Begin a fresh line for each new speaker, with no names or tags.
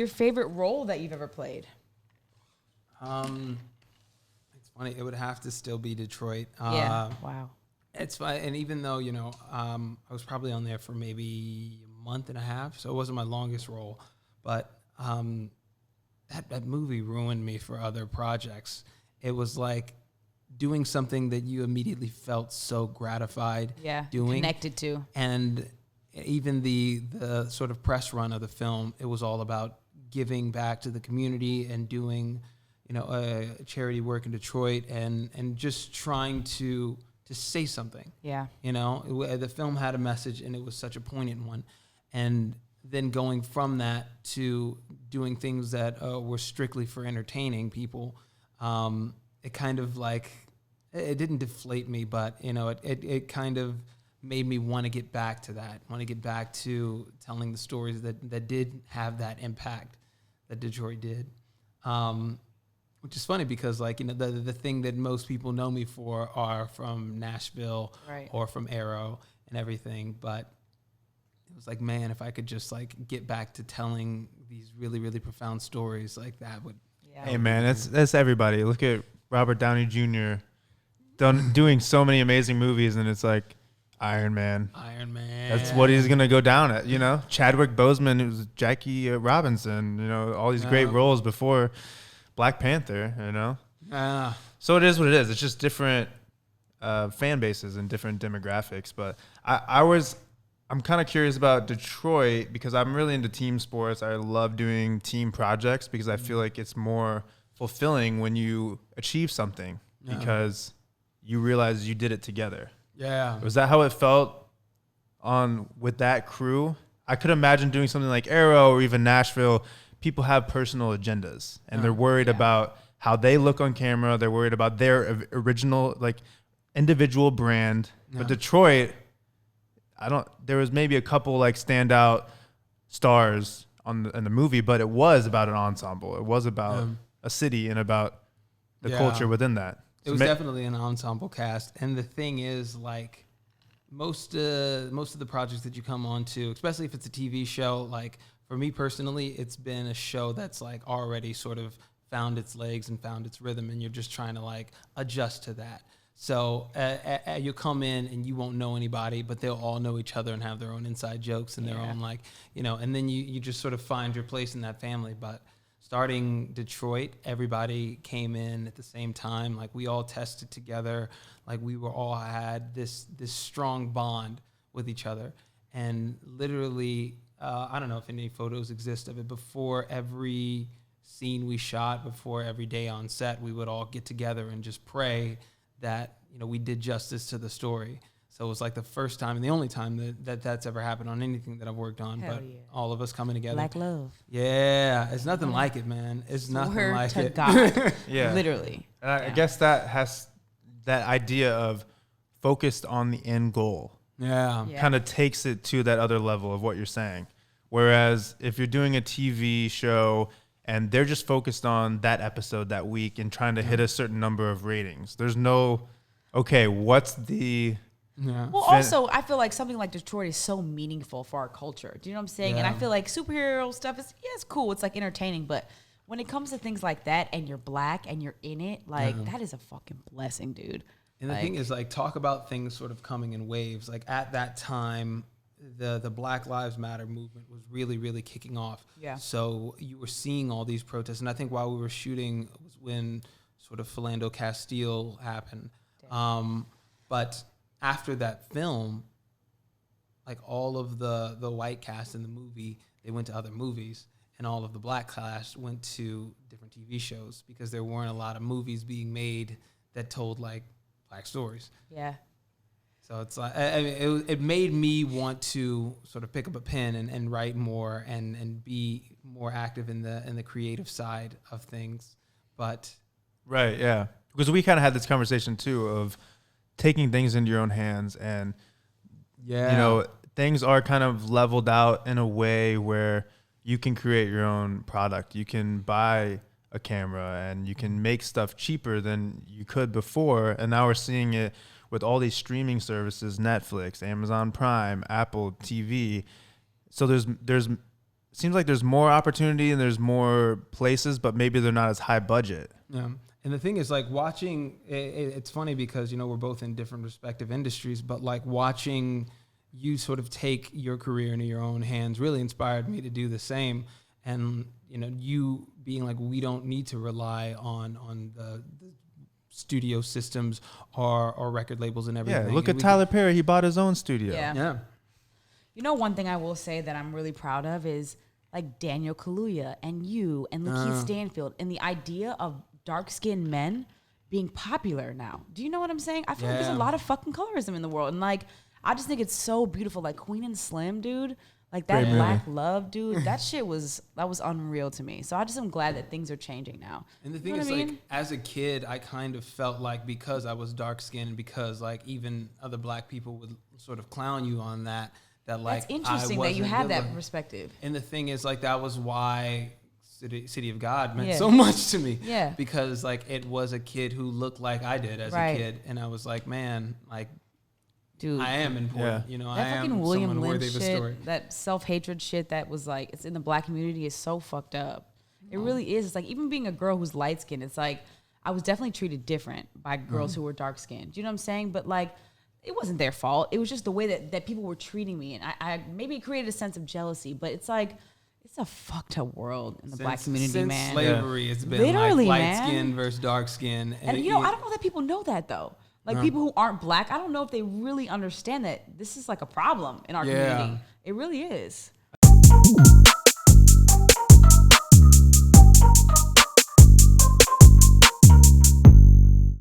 Your favorite role that you've ever played?
It's funny. It would have to still be Detroit.
Wow.
It's fine. And even though, I was probably on there for maybe a month and a half, so it wasn't my longest role, but that movie ruined me for other projects. It was like doing something that you immediately felt so gratified doing.
Connected to.
And even the sort of press run of the film, it was all about giving back to the community and doing, charity work in Detroit and just trying to say something.
Yeah.
The film had a message and it was such a poignant one. And then going from that to doing things that were strictly for entertaining people, it kind of like, it didn't deflate me, but, it kind of made me want to get back to that, want to get back to telling the stories that did have that impact that Detroit did. Which is funny because, the thing that most people know me for are from Nashville or from Arrow and everything. But it was like, man, if I could just, get back to telling these really, really profound stories, that would...
Yeah. Hey, man, that's everybody. Look at Robert Downey Jr. Doing so many amazing movies, and it's like Iron Man. That's what he's going to go down at, Chadwick Boseman, who's Jackie Robinson, all these great roles before... Black Panther, So it is what it is. It's just different fan bases and different demographics. But I'm kind of curious about Detroit because I'm really into team sports. I love doing team projects because I feel like it's more fulfilling when you achieve something because you realize you did it together.
Yeah.
Was that how it felt with that crew? I could imagine doing something like Arrow or even Nashville. People have personal agendas and they're worried about how they look on camera. They're worried about their original, individual brand. But Detroit, there was maybe a couple standout stars in the movie, but it was about an ensemble. It was about a city and about the culture within that.
It was definitely an ensemble cast. And the thing is, most of the projects that you come on to, especially if it's a TV show, for me personally, it's been a show that's already sort of found its legs and found its rhythm, and you're just trying to adjust to that. So you come in and you won't know anybody, but they'll all know each other and have their own inside jokes and their own and then you just sort of find your place in that family. But starting Detroit, everybody came in at the same time. We all tested together. We were all had this strong bond with each other, and literally. I don't know if any photos exist of it. Before every scene we shot, before every day on set, we would all get together and just pray that we did justice to the story. So it was the first time and the only time that's ever happened on anything that I've worked on.
Hell
but
yeah.
all of us coming together.
Black love.
Yeah, it's nothing like it, man. It's nothing like
to
it.
God.
Yeah,
literally.
And I guess that has that idea of focused on the end goal.
Yeah.
Kind of takes it to that other level of what you're saying. Whereas if you're doing a TV show and they're just focused on that episode that week and trying to hit a certain number of ratings, there's no, what's the...
Yeah.
Well, also, I feel like something like Detroit is so meaningful for our culture. Do you know what I'm saying?
Yeah.
And I feel like superhero stuff it's cool. It's entertaining. But when it comes to things like that and you're black and you're in it, that is a fucking blessing, dude.
And the thing is, talk about things sort of coming in waves. At that time, the Black Lives Matter movement was really, really kicking off.
Yeah.
So you were seeing all these protests. And I think while we were shooting was when sort of Philando Castile happened. But after that film, all of the white cast in the movie, they went to other movies. And all of the black cast went to different TV shows because there weren't a lot of movies being made that told, black stories.
Yeah.
So it's it made me want to sort of pick up a pen and write more and be more active in the creative side of things. But
right, yeah, because we kind of had this conversation too of taking things into your own hands, and things are kind of leveled out in a way where you can create your own product. You can buy a camera and you can make stuff cheaper than you could before, and now we're seeing it with all these streaming services, Netflix, Amazon Prime, Apple TV. So there's seems like there's more opportunity and there's more places, but maybe they're not as high budget.
Yeah. And the thing is, like, watching, it's funny because, you know, we're both in different respective industries, but like watching you sort of take your career into your own hands really inspired me to do the same. And, you know, you being like, we don't need to rely on the studio systems or record labels and everything.
Yeah, look at Tyler Perry. He bought his own studio.
Yeah. You know, one thing I will say that I'm really proud of is like Daniel Kaluuya and you and Lakeith Stanfield and the idea of dark-skinned men being popular now. Do you know what I'm saying? I feel like there's a lot of fucking colorism in the world. And like, I just think it's so beautiful. Like Queen and Slim, dude. Like that black love, dude. That shit was unreal to me. So I just am glad that things are changing now.
And the thing is, like, as a kid, I kind of felt like because I was dark-skinned and because like even other black people would sort of clown you on that like,
that's interesting that you have that perspective.
And the thing is, like, that was why City of God meant so much to me.
Yeah.
Because like it was a kid who looked like I did as a kid, and I was like, man, like, dude, I am important. You know,
that
I am
fucking William
someone
Lynch
worthy of a
shit,
story.
that self-hatred shit that was like, it's in the black community is so fucked up. It really is. It's like, even being a girl who's light-skinned, it's like, I was definitely treated different by girls who were dark-skinned. Do you know what I'm saying? But like, it wasn't their fault. It was just the way that people were treating me. And I maybe it created a sense of jealousy, but it's like, it's a fucked up world in the black community,
since
man.
Slavery, it's been
literally,
like light
man.
skin versus dark skin.
And you know, I don't know that people know that though. Like people who aren't black, I don't know if they really understand that this is like a problem in our community. It really is.